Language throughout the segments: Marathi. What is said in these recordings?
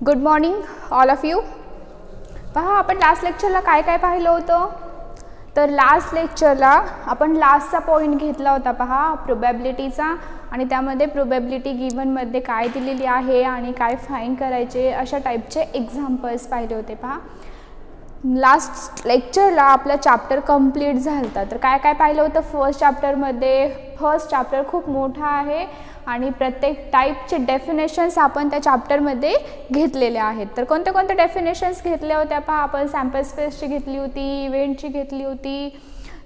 Good morning all of you. पहा आपण लास्ट लेक्चरला काय काय पाहिलं होतं. तर लास्ट लेक्चरला आपण लास्टचा पॉईंट घेतला होता पहा प्रोबॅबिलिटीचा, आणि त्यामध्ये प्रोबॅबिलिटी गिव्हनमध्ये काय दिलेली आहे आणि काय फाइंड करायचे अशा टाईपचे एक्झाम्पल्स पाहिले होते. पहा लास्ट लेक्चरला आपला चॅप्टर कंप्लीट झाला. तर काय काय पाहिलं होतं फर्स्ट चॅप्टर खूप मोठा आहे आणि प्रत्येक टाईपचे डेफिनेशन्स आपण त्या चॅप्टरमध्ये घेतलेले आहेत. तर कोणते कोणते डेफिनेशन्स घेतल्या होत्या पहा. आपण सॅम्पल स्पेसची घेतली होती, इव्हेंटची घेतली होती,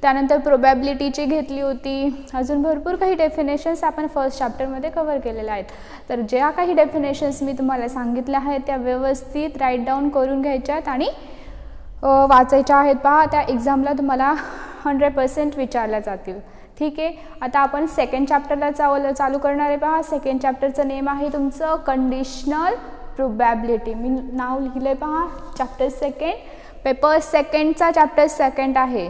त्यानंतर प्रोबॅबिलिटीची घेतली होती. अजून भरपूर काही डेफिनेशन्स आपण फर्स्ट चॅप्टरमध्ये कव्हर केलेल्या आहेत. तर ज्या काही डेफिनेशन्स मी तुम्हाला सांगितल्या आहेत त्या व्यवस्थित राईट डाऊन करून घ्यायच्यात आणि वाचायच्या आहेत. पहा त्या एक्झामला तुम्हाला 100% विचारल्या जातील. ठीक आहे. आता आपण सेकंड चॅप्टरला चालू करणार आहे. पहा सेकंड चॅप्टरचं नेम आहे तुमचं कंडिशनल प्रोबॅबिलिटी. मी नाव लिहिलं आहे पहा, चॅप्टर सेकंड, पेपर सेकंडचा चॅप्टर सेकंड आहे.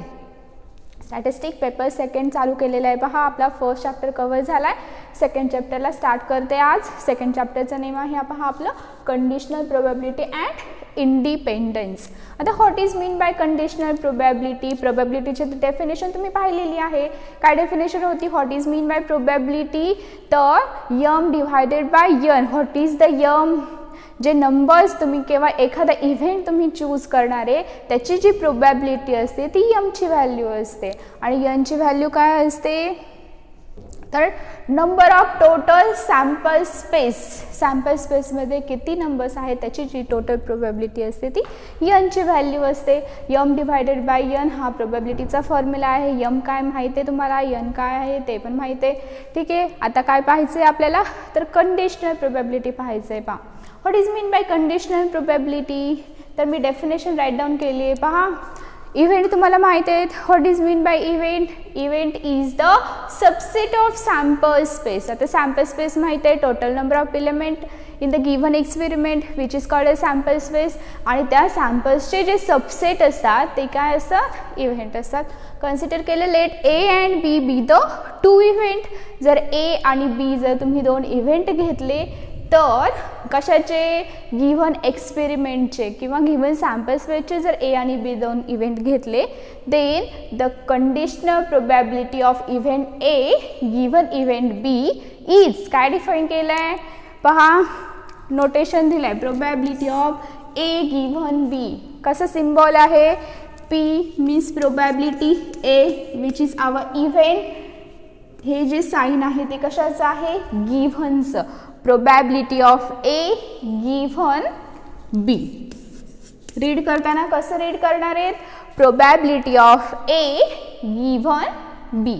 स्टॅटिस्टिक पेपर सेकंड चालू केलेला आहे. पहा आपला फर्स्ट चॅप्टर कव्हर झाला आहे. सेकंड चॅप्टरला स्टार्ट करते आज. सेकंड चॅप्टरचं नेम आहे पहा आपलं कंडिशनल प्रोबॅबिलिटी अँड इंडिपेंडन्स. आता what is mean by conditional probability. प्रोबॅबिलिटीची डेफिनेशन तुम्ही पाहिलेली आहे. काय डेफिनेशन होती what is mean by probability. तर m divided by n. What is the m. जे नंबर्स तुम्ही किंवा एखादा इव्हेंट तुम्ही चूज करणारे त्याची जी प्रोबॅबिलिटी असते ती यमची व्हॅल्यू असते. आणि यनची व्हॅल्यू काय असते. तर number of total sample space. Sample स्पेसमध्ये किती नंबर्स आहेत त्याची जी टोटल प्रोबॅबिलिटी असते ती यनची व्हॅल्यू असते. यम डिवायडेड बाय यन हा प्रोबॅबिलिटीचा फॉर्म्युला आहे. यम काय माहिती आहे तुम्हाला, यन काय आहे ते पण माहिती आहे. ठीक आहे. आता काय पाहायचं आहे आपल्याला, तर कंडिशनल प्रोबॅबिलिटी पाहायचं आहे. पहा what is mean by conditional probability. तर मी डेफिनेशन राईट डाऊन केली आहे. पहा इव्हेंट तुम्हाला माहिती आहे. What is mean bye event. Event is the subset of sample space. आता सॅम्पल स्पेस माहिती आहे, total number of element in the given experiment which is called a sample space. आणि त्या सॅम्पल्सचे जे सबसेट असतात ते काय असतात, इव्हेंट असतात. कन्सिडर केलं let A and B be the two event. जर ए आणि बी जर तुम्ही दोन इव्हेंट घेतले तर कशाचे, गिव्हन एक्सपेरिमेंटचे किंवा गिव्हन सॅम्पल स्पेसचे जर ए आणि बी दोन इव्हेंट घेतले then the conditional probability of event a given event b is काय डिफाईन केलं आहे पहा, नोटेशन दिलं आहे. Probability of A given b कसं सिम्बॉल आहे, p means probability a which is our event. हे जे साईन आहे ते कशाचं आहे, गिव्हनचं. Probability of A given b. Read करताना कसं रीड करणार आहेत, probability of A given b.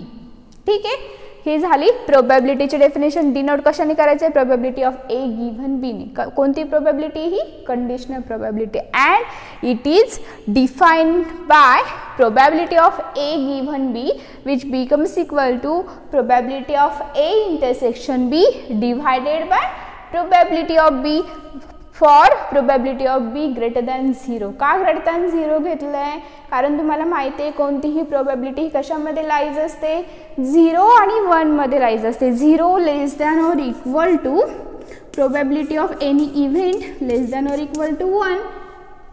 ठीक आहे. ही झाली प्रोबॅबिलिटीची डेफिनेशन. डिनोट कशाने करायचं आहे, probability of A given B ने. कोणती प्रोबॅबिलिटी ही, conditional probability. And it is defined by probability of A given B which becomes equal to probability of A intersection B divided by probability of B for probability of B greater than 0. का ग्रेटर दॅन 0 घेतलं आहे, कारण तुम्हाला माहिती आहे कोणतीही प्रोबॅबिलिटी कशामध्ये लाईज असते, 0 आणि 1 मध्ये लाईज असते. 0 less than or equal to probability of any event less than or equal to 1.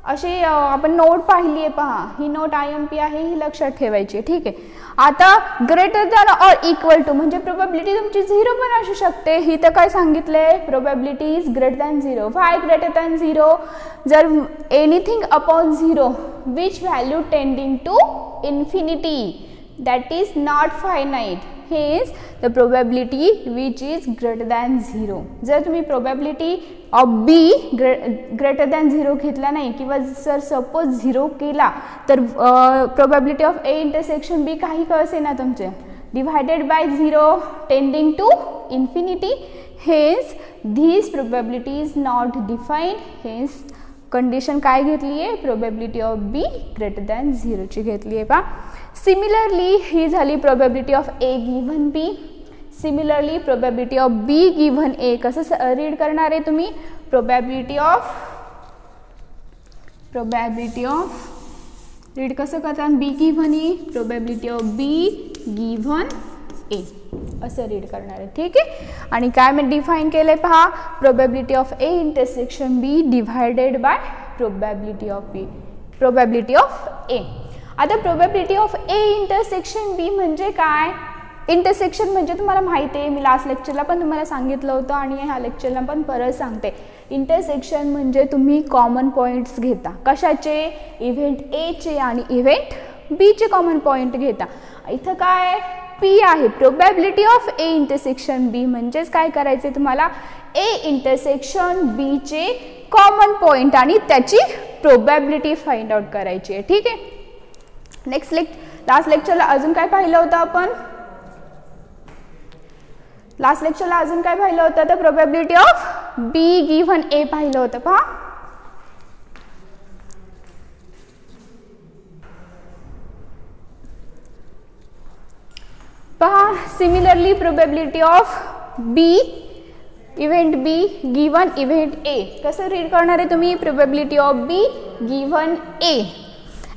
असे आपण नोट पाहिली आहे पहा. ही नोट IMP आहे, ही लक्षात ठेवायची. ठीक आहे. आता greater than or equal to म्हणजे प्रोबॅबिलिटी तुमची 0 पण असू शकते. ही तर काय सांगितलंय, probability is greater than 0. Why greater than 0, जर anything upon 0 which value tending to infinity that is not finite, hence the probability which is greater than 0. जर तुम्ही probability of b greater than 0 घेतला नाही किंवा जर सपोज 0 केला तर probability of a intersection b काही कळसे ना तुमचे, divided by 0 tending to infinity, hence this probability is not defined. hence condition काय घेतली आहे, probability of B greater than 0 ची घेतली आहे. पहा सिमिलरली ही झाली probability of A given b. Similarly probability of B given a कसं रीड करणार आहे तुम्ही, प्रोबॅबिलिटी ऑफ रीड कसं करता, b given a, probability of B given a असं रीड करणार आहे. ठीक आहे. आणि काय मी डिफाईन केलं आहे पहा, probability of A intersection b divided by probability of b, probability of a. आता probability of A intersection b म्हणजे काय? इंटरसेक्शन म्हणजे तुम्हाला माहिती आहे, मी लास्ट लेक्चरला पण तुम्हाला सांगितलं होतं आणि ह्या लेक्चरला पण परत सांगते. इंटरसेक्शन म्हणजे तुम्ही कॉमन पॉईंट्स घेता. कशाचे? इव्हेंट एचे आणि इव्हेंट बीचे कॉमन पॉईंट घेता. इथं काय पी आहे, प्रोबॅबिलिटी ऑफ ए इंटरसेक्शन बी म्हणजेच काय करायचे तुम्हाला, ए इंटरसेक्शन बीचे कॉमन पॉईंट आणि त्याची प्रोबॅबिलिटी फाइंड आउट करायची आहे. ठीक आहे. नेक्स्ट लास्ट लेक्चरला अजून काय पाहिलं होतं आपण? लास्ट लेक्चरला अजून काय पाहिलं होतं? तर probability of B given a पाहिलं होतं पहा. पहा similarly probability of b event b given event a कसं रीड करणार आहे तुम्ही? Probability of B given a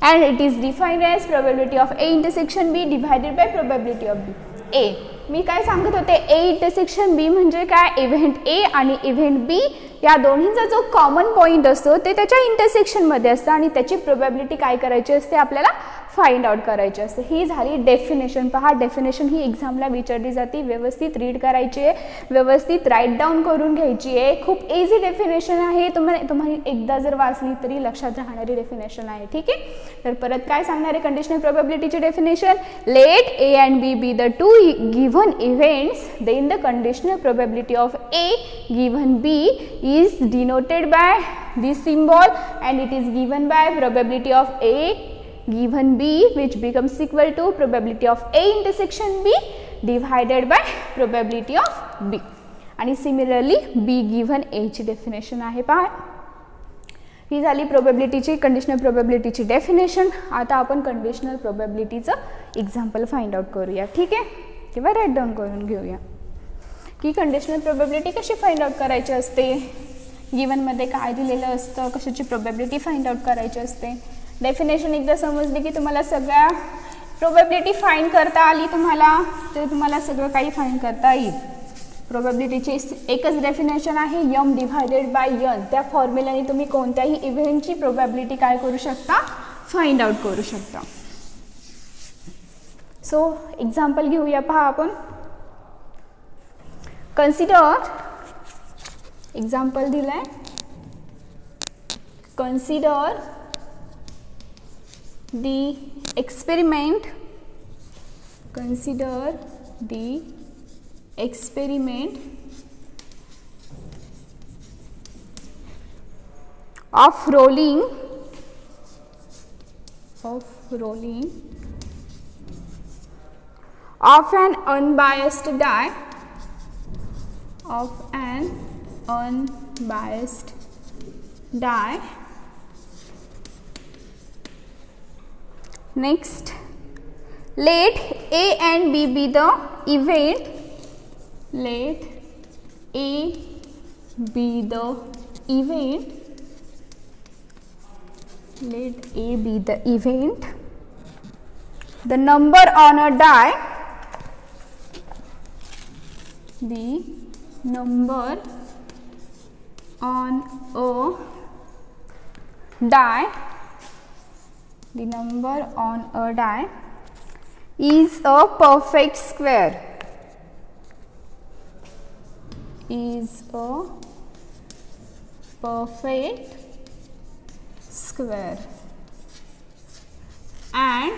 and it is defined as probability of A intersection B divided by probability of B. A मी काय सांगत होते, A intersection B म्हणजे काय, इव्हेंट A आणि इव्हेंट B या दोन्हींचा जो कॉमन पॉइंट असतो ते त्याच्या इंटरसेक्शन मध्ये असतं आणि त्याची प्रोबॅबिलिटी काय करायची असते, आपल्याला फाइंड आउट करायची असते. ही झाली डेफिनेशन. पहा डेफिनेशन ही एक्झामला विचारली जाते, व्यवस्थित रीड करायची आहे, व्यवस्थित राईट डाऊन करून घ्यायची आहे. खूप इझी डेफिनेशन आहे, तुम्हाला एकदा जर वाचली तरी लक्षात राहणारी डेफिनेशन आहे. ठीक आहे. तर परत काय सांगणार आहे कंडिशनल प्रोबॅबिलिटीची definition, let A and B be the two given events, then the conditional probability of A given b is denoted by this symbol and it is given by probability of A given B which becomes equal to probability of A intersection B divided by probability of B. आणि similarly B given A ची डेफिनेशन आहे पहा. ही झाली प्रोबॅबिलिटीची कंडिशनल प्रोबॅबिलिटीची डेफिनेशन. आता आपण कंडिशनल प्रोबॅबिलिटीचं एक्झाम्पल फाइंड आउट करूया. ठीक आहे, किंवा राईट डाऊन करून घेऊया की कंडिशनल प्रोबॅबिलिटी कशी फाइंड आउट करायची असते, गिव्हनमध्ये काय दिलेलं असतं, कशाची प्रोबॅबिलिटी फाइंड आउट करायची असते. डेफिनेशन एकदा समजली की तुम्हाला सगळ्या प्रोबॅबिलिटी फाइंड करता आली तुम्हाला, तर तुम्हाला सगळं काही फाइंड करता येईल. प्रोबॅबिलिटीची एकच डेफिनेशन आहे, यम डिव्हायडेड बाय यन. त्या फॉर्म्युलाने तुम्ही कोणत्याही इव्हेंटची प्रोबॅबिलिटी काय करू शकता, फाइंड आउट करू शकता. सो एक्झाम्पल घेऊया पहा आपण. कन्सिडर एक्झाम्पल दिलंय, consider the experiment, consider the experiment of rolling of an unbiased die, of an unbiased die. Next, let A and B be the event, let A be the event, let A be the event, the number on a die, the number on a die, the number on a die is a perfect square, is a perfect square, and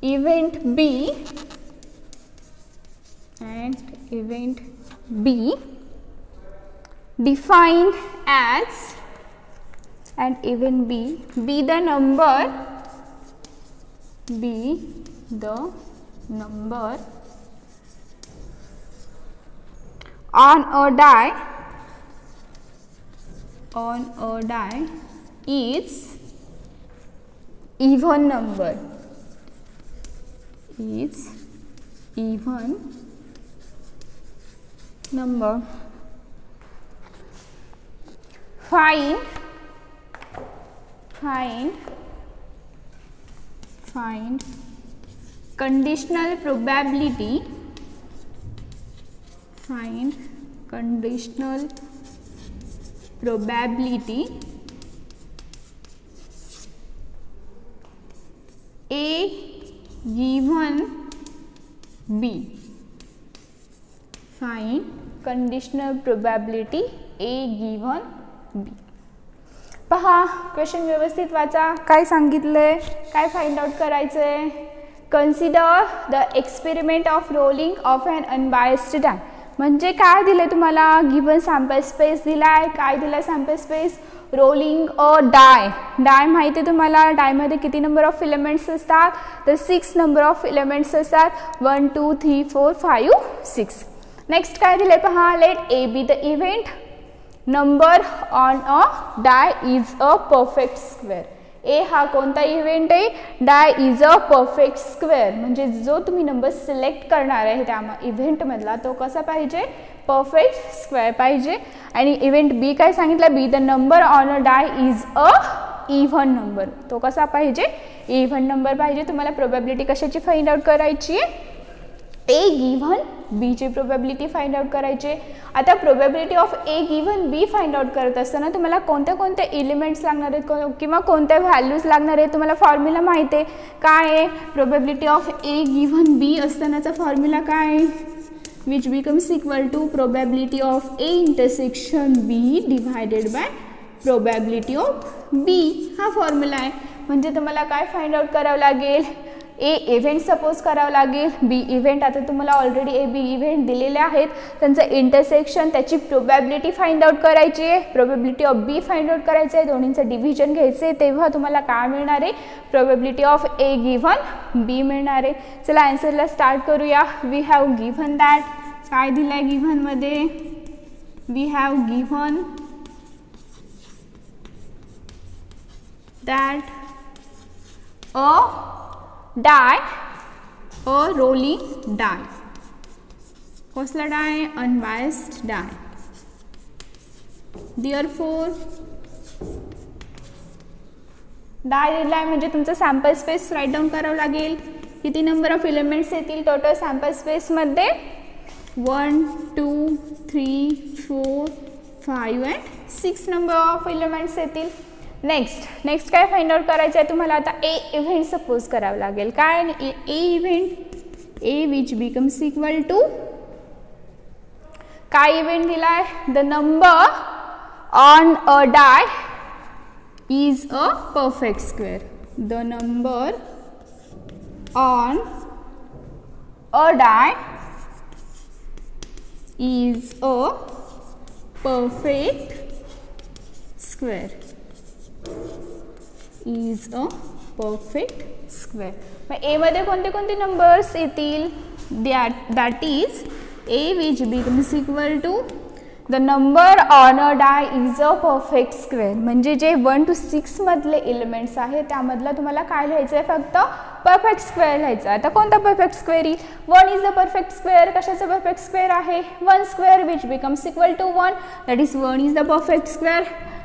event B, defined as, and event B be the number on a die is even number, is even number. Find conditional probability, find conditional probability A given B. Find conditional probability A given B. पहा क्वेश्चन व्यवस्थित वाचा. काय सांगितलंय, काय फाइंड आउट करायचंय. Consider the experiment of rolling of an unbiased die. म्हणजे काय दिलंय तुम्हाला, गिवन सॅम्पल स्पेस दिलाय. काय दिलाय सॅम्पल स्पेस, रोलिंग अ डाय. डाय माहिती आहे तुम्हाला, डायमध्ये किती नंबर ऑफ फिलामेंट्स असतात, तर 6 नंबर ऑफ फिलामेंट्स असतात. 1 2 3 4 5 6. नेक्स्ट काय दिलंय पहा, let a be the event number on a die is a perfect square. A हा कोणता इव्हेंट आहे, die is a perfect square. म्हणजे जो तुम्ही नंबर सिलेक्ट करणार आहे त्या इव्हेंटमधला तो कसा पाहिजे, परफेक्ट स्क्वेअर पाहिजे. आणि इव्हेंट बी काय सांगितलं, B the number on a die is an even number. तो कसा पाहिजे, इव्हन नंबर पाहिजे. तुम्हाला प्रोबॅबिलिटी कशाची फाइंड आउट करायची आहे, ए गिव्हन बी ची प्रोबॅबिलिटी फाइंड आउट करायची. आता probability of A given B find out करत असताना तुम्हाला कोणत्या कोणत्या एलिमेंट्स लागणार आहेत किंवा कोणत्या व्हॅल्यूज लागणार आहेत, तुम्हाला फॉर्म्युला माहिती आहे. काय आहे, probability of A given b असतानाचा फॉर्म्युला काय आहे, which becomes equal to probability of A intersection B divided by probability of b. हा फॉर्म्युला आहे. म्हणजे तुम्हाला काय फाइंड आउट करावं लागेल, ए इव्हेंट सपोज करावं लागेल, बी इव्हेंट. आता तुम्हाला ऑलरेडी ए बी इव्हेंट दिलेले आहेत, त्यांचं इंटरसेक्शन, त्याची प्रोबॅबिलिटी फाइंड आउट करायची आहे, probability of B find out करायचं आहे, दोन्हींचं डिव्हिजन घ्यायचं आहे. तेव्हा तुम्हाला काय मिळणार आहे, probability of A given b मिळणार आहे. चला आन्सरला स्टार्ट करूया. We have given that. काय दिलं आहे गिव्हनमध्ये, we have given that a die, a rolling die. कसला डाय, अनबायस्ड डाय. देअरफॉर डाय दिलाय म्हणजे तुमचं सॅम्पल स्पेस राईट डाऊन करावं लागेल. किती नंबर ऑफ एलिमेंट्स येतील टोटल सॅम्पल स्पेसमध्ये, 1 2 3 4 5 and 6 नंबर ऑफ एलिमेंट्स येतील. नेक्स्ट काय फाइंड आउट करायचं आहे तुम्हाला, आता ए इव्हेंट सपोज करावं लागेल. काय a event, a which becomes equal to काय इव्हेंट दिलाय, the number on a die is a perfect square. The number on a die is a perfect square. Is a perfect square. मग ए मध्ये कोणते कोणते नंबर्स येतील, that is a which becomes equal to the number on a die is a perfect square. म्हणजे जे 1 to 6 मधले एलिमेंट्स आहे त्यामधला तुम्हाला काय लिहायचं आहे, फक्त परफेक्ट स्क्वेअर लिहायचं. आता कोणता परफेक्ट स्क्वेअर येईल, 1 इज द परफेक्ट स्क्वेअर. कशाचं परफेक्ट स्क्वेअर आहे, 1 square which becomes equal to 1, that is 1 is the perfect square.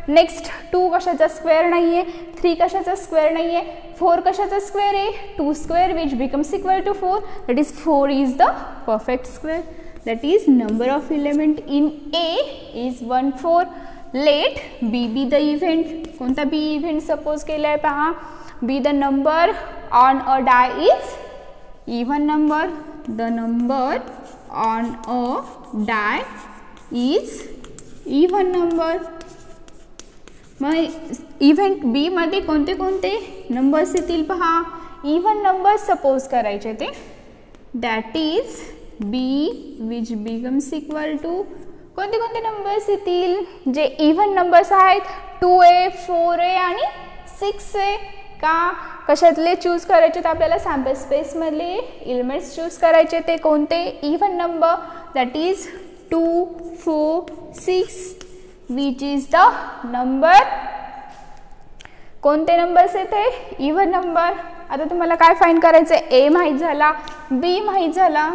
Next 2 कशाचा स्क्वेअर नाही आहे, 3 कशाचा स्क्वेअर नाही आहे, 4 कशाचा स्क्वेअर आहे, 2 square which becomes equal to 4, that is 4 is the perfect square. That is number of element in A is 1 4. Let B be the event. कोणता B event suppose केला आहे पहा, B the number on a die is even number. The number on a die is even number. मग इव्हेंट बी मध्ये कोणते कोणते नंबर्स येतील पहा, इव्हन नंबर्स सपोज करायचे ते, that is B which becomes equal to कोणते कोणते नंबर्स येतील, जे इव्हन नंबर्स आहेत 2a 4a आणि 6a. का कशातले चूज करायचे तर आपल्याला सॅम्पल स्पेसमधले एलिमेंट्स चूज करायचे, ते कोणते, even number, that is 2 4 6 which is the number. कोणते नंबर्स येते, इव्हन नंबर. आता तुम्हाला काय फाइंड करायचं आहे, ए माहीत झाला, बी माहीत झाला.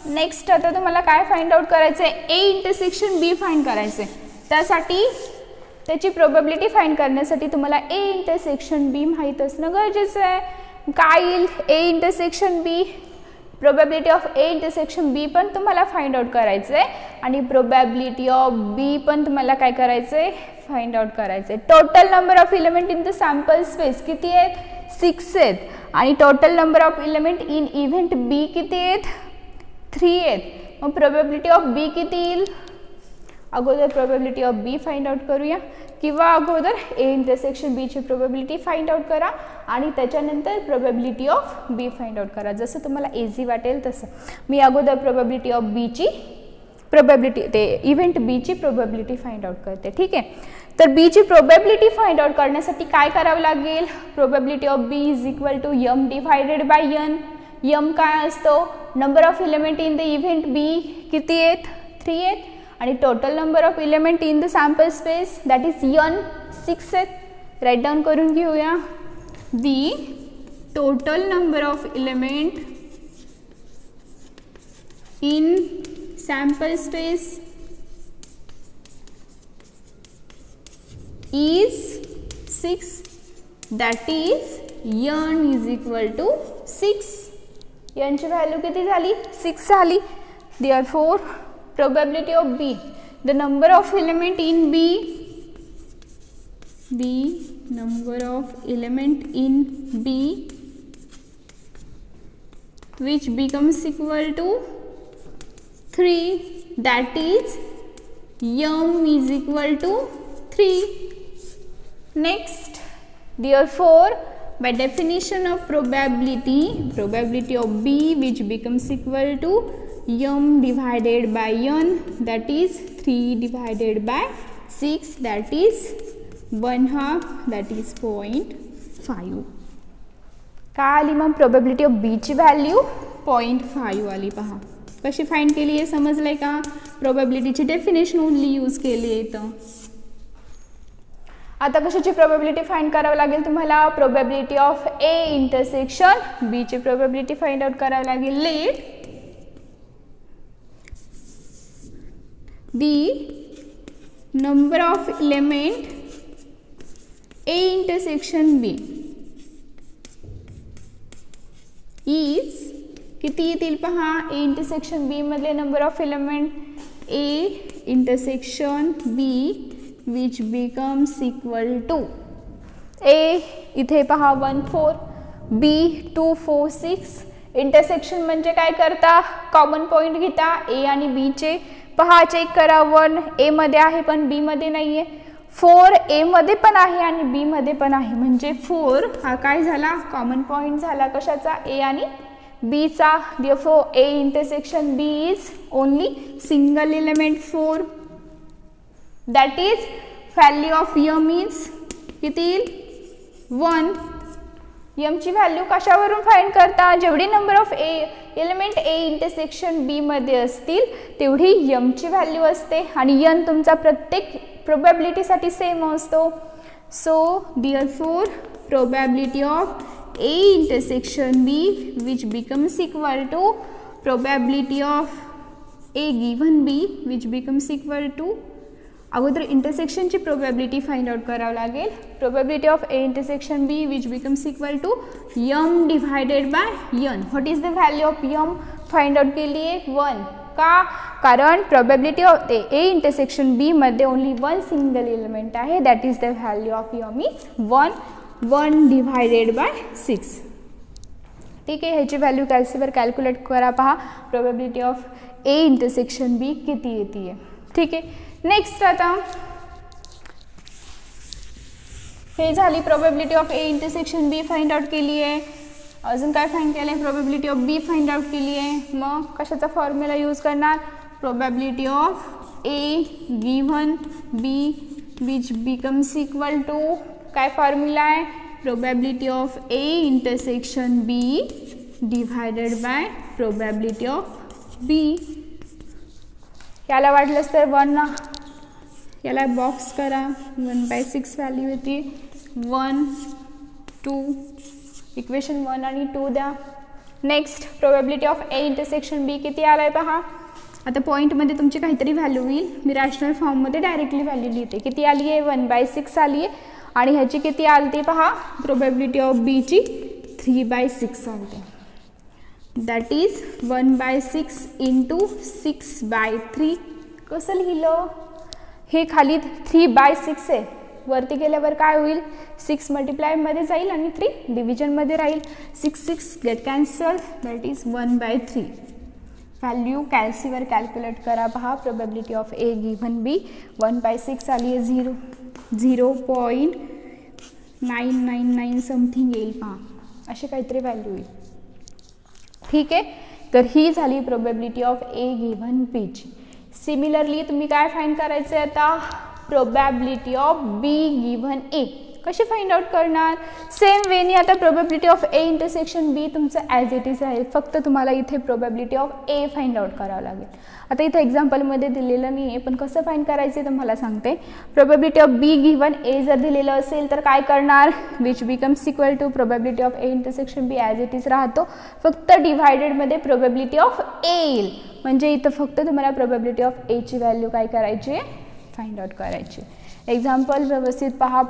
नेक्स्ट आता तुम्हाला काय फाइंड आउट करायचं आहे, ए इंटरसेक्शन बी फाइंड करायचं आहे. त्यासाठी त्याची प्रोबॅबिलिटी फाइंड करण्यासाठी तुम्हाला ए इंटरसेक्शन बी माहीत असणं गरजेचं आहे. काय येईल, a intersection b probability of A intersection b पण तुम्हाला फाइंड आउट करायचं आहे आणि प्रोबॅबिलिटी ऑफ बी पण तुम्हाला काय करायचं आहे, फाइंड आउट करायचं आहे. Total number of element in the sample space किती आहेत, 6 आहेत आणि total number of element in event b किती आहेत, 3 आहेत. मग प्रोबॅबिलिटी ऑफ बी किती येईल, अगोदर probability of B find out करूया किंवा अगोदर ए इंटरसेक्शन बी ची प्रोबॅबिलिटी फाइंड आउट करा आणि त्याच्यानंतर probability of B find out करा, जसं तुम्हाला इझी वाटेल तसं. मी अगोदर प्रोबॅबिलिटी ऑफ बी ची प्रोबॅबिलिटी ते इव्हेंट बी ची प्रोबॅबिलिटी फाइंड आउट करते. ठीक आहे, तर बी ची प्रोबॅबिलिटी फाइंड आउट करण्यासाठी काय करावं लागेल, probability of b is equal to M divided by n. M काय असतो, number of element in the event b किती आहेत, 3 आहेत आणि total number of element in the sample space that is n 6 आहेत. राईट डाऊन करून घेऊया. The total number of element in sample space is 6, that is n is equal to 6. n ची व्हॅल्यू किती झाली, 6 झाली. Therefore probability of B, the number of element in B, the number of element in B which becomes equal to 3, that is m is equal to 3. Next, therefore by definition of probability of B which becomes equal to m divided by n, that is 3 divided by 6, that is 1/2, that is 0.5. काय आली मग प्रोबॅबिलिटी ऑफ बी ची व्हॅल्यू 0.5 आली. पहा कशी फाइंड केली आहे, समजलंय का. प्रोबॅबिलिटीची डेफिनेशन ओनली यूज केली आहे. तर आता कशाची प्रोबॅबिलिटी फाइंड करावी लागेल तुम्हाला, probability of A intersection B ची प्रोबॅबिलिटी फाइंड आउट करावी लागेल. Let the number of element A intersection B is किती येतील पहा, ए इंटरसेक्शन बी मधले number of element A intersection B which becomes equal to A इथे पहा 1 4, B 2 4 6. इंटरसेक्शन म्हणजे काय करता, कॉमन पॉइंट घेता A आणि B चे. पहा चेक करा, 1 A मध्ये आहे पण B मध्ये नाही आहे, 4 A मध्ये पण आहे आणि B मध्ये पण आहे, म्हणजे 4 हा काय झाला, कॉमन पॉइंट झाला कशाचा, A आणि B चा. Therefore A intersection B is only single element 4. That is value of m is किती 1. m ची व्हॅल्यू कशावरून फाइंड करता, जेवढी number of element A intersection बी मध्ये असतील तेवढी m ची व्हॅल्यू असते आणि n तुमचा प्रत्येक प्रोबॅबिलिटीसाठी सेम असतो. So therefore probability of A intersection B which becomes equal to probability of A given B which becomes equal to, अगोदर इंटरसेक्शनची प्रोबॅबिलिटी फाइंड आउट करावं लागेल. Probability of A intersection B which becomes equal to M divided by N. What is the value of M find out केली आहे 1. का, कारण प्रोबॅबिलिटी ऑफ ए इंटरसेक्शन बी मध्ये ओनली 1 सिंगल एलिमेंट आहे, that is the value of M is 1 divided by 6. ठीक आहे, ह्याची व्हॅल्यू कॅल्सीवर कॅल्क्युलेट करा. पहा प्रोबॅबिलिटी ऑफ ए इंटरसेक्शन बी किती येते. ठीक आहे, नेक्स्ट आता हे झाली probability of A intersection b find out केली आहे. अजून काय फाइंड केलं आहे, probability of B find out केली आहे. मग कशाचा फॉर्म्युला यूज करणार, probability of A given B which becomes equal to, काय फॉर्म्युला आहे, probability of A intersection B divided by probability of b. याला वाटलंच तर 1 याला बॉक्स करा, 1/6 व्हॅल्यू येते. 1 2 इक्वेशन 1 आणि 2 द्या. Next probability of A intersection बी किती आलाय पहा. आता पॉईंटमध्ये तुमची काहीतरी व्हॅल्यू येईल, मी रॅशनल फॉर्ममध्ये डायरेक्टली व्हॅल्यू लिहिते. किती आली आहे 1/6 आली आहे आणि ह्याची किती आलती पहा, प्रोबॅबिलिटी ऑफ बी ची 3/6 आलते. That is 1/6 into 6/3. कसं लिहिलं? हे खाली 3/6 आहे, वरती गेल्यावर काय होईल? 6 मल्टिप्लायमध्ये जाईल आणि 3 डिव्हिजनमध्ये राहील. 6 get cancel, that is 1/3. Value कॅल्सीवर कॅल्क्युलेट करा. पहा probability of A given b 1/6 आली आहे, 0.999 समथिंग येईल. पहा अशी काहीतरी व्हॅल्यू येईल. ठीक आहे, तर ही झाली प्रोबॅबिलिटी ऑफ ए गिव्हन बीची. सिमिलरली तुम्ही काय फाइंड करायचं आहे आता? प्रोबॅबिलिटी ऑफ बी गिव्हन ए. कशी फाइंड आउट करणार? सेम वेनी आता प्रोबॅबिलिटी ऑफ ए इंटरसेक्शन बी तुमचं ॲज इट इज आहे, फक्त तुम्हाला इथे probability of A find out करावं लागेल. आता इथे एक्झाम्पलमध्ये दिलेलं नाही आहे, पण कसं फाइंड करायचं आहे तर मला सांगते. Probability of B given A जर दिलेलं असेल तर काय करणार? Which becomes equal to probability of A intersection B as it is राहतो, फक्त डिव्हायडेडमध्ये प्रोबॅबिलिटी ऑफ ए येईल. म्हणजे इथं फक्त तुम्हाला प्रोबॅबिलिटी ऑफ एची व्हॅल्यू काय करायची आहे? फाइंड आउट करायची. एक्झाम्पल व्यवस्थित पहा.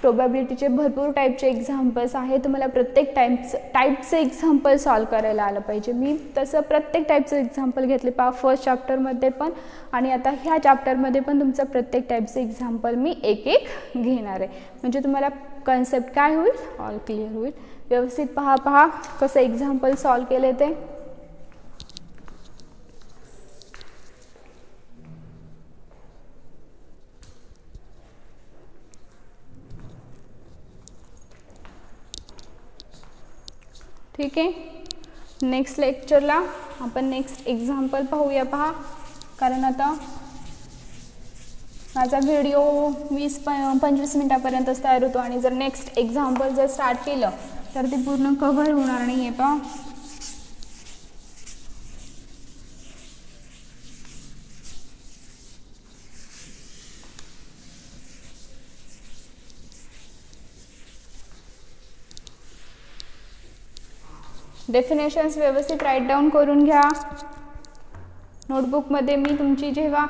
प्रोबॅबिलिटीचे भरपूर टाईपचे एक्झाम्पल्स आहे, तुम्हाला प्रत्येक टाईपचे एक्झाम्पल सॉल्व करायला आलं पाहिजे. मी तसं प्रत्येक टाईपचं एक्झाम्पल घेतले. पहा फर्स्ट चॅप्टरमध्ये पण आणि आता ह्या चॅप्टरमध्ये पण तुमचं प्रत्येक टाईपचं एक्झाम्पल मी एक एक घेणार आहे, म्हणजे तुम्हाला कन्सेप्ट काय होईल? ऑल क्लिअर होईल. व्यवस्थित पहा कसं एक्झाम्पल सॉल्व केले ते. ठीक आहे, नेक्स्ट लेक्चरला आपण नेक्स्ट एक्झाम्पल पाहूया. पहा कारण आता माझा व्हिडिओ 20-25 मिनटापर्यंतच तयार होतो आणि जर नेक्स्ट एक्झाम्पल जर स्टार्ट केलं तर ते पूर्ण कव्हर होणार नाही आहे. पहा डेफिनेशन्स व्यवस्थित राईट डाऊन करून घ्या नोटबुकमध्ये. मी तुमची जेव्हा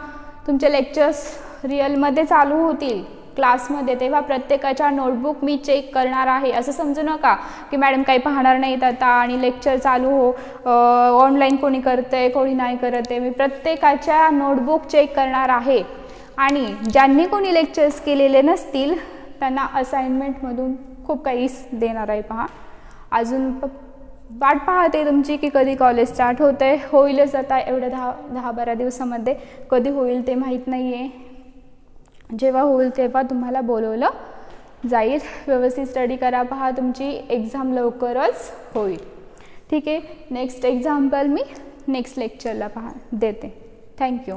तुमचे लेक्चर्स रिअलमध्ये चालू होतील क्लासमध्ये तेव्हा प्रत्येकाच्या नोटबुक मी चेक करणार आहे. असं समजू नका की मॅडम काही पाहणार नाहीत आता आणि लेक्चर चालू ऑनलाईन कोणी करतंय कोणी नाही करत आहे. मी प्रत्येकाच्या नोटबुक चेक करणार आहे आणि ज्यांनी कोणी लेक्चर्स केलेले नसतील त्यांना असाइनमेंटमधून खूप काही देणार आहे. पहा अजून वाट पाहते तुमची की कधी कॉलेज स्टार्ट होतंय. होईलच आता एवढ्या 10-12 दिवसामध्ये. कधी होईल ते माहीत नाही आहे. जेव्हा होईल तेव्हा तुम्हाला बोलवलं जाईल. व्यवस्थित स्टडी करा. पहा तुमची एक्झाम लवकरच होईल. ठीक आहे, नेक्स्ट एक्झाम्पल मी नेक्स्ट लेक्चरला देते. थँक्यू.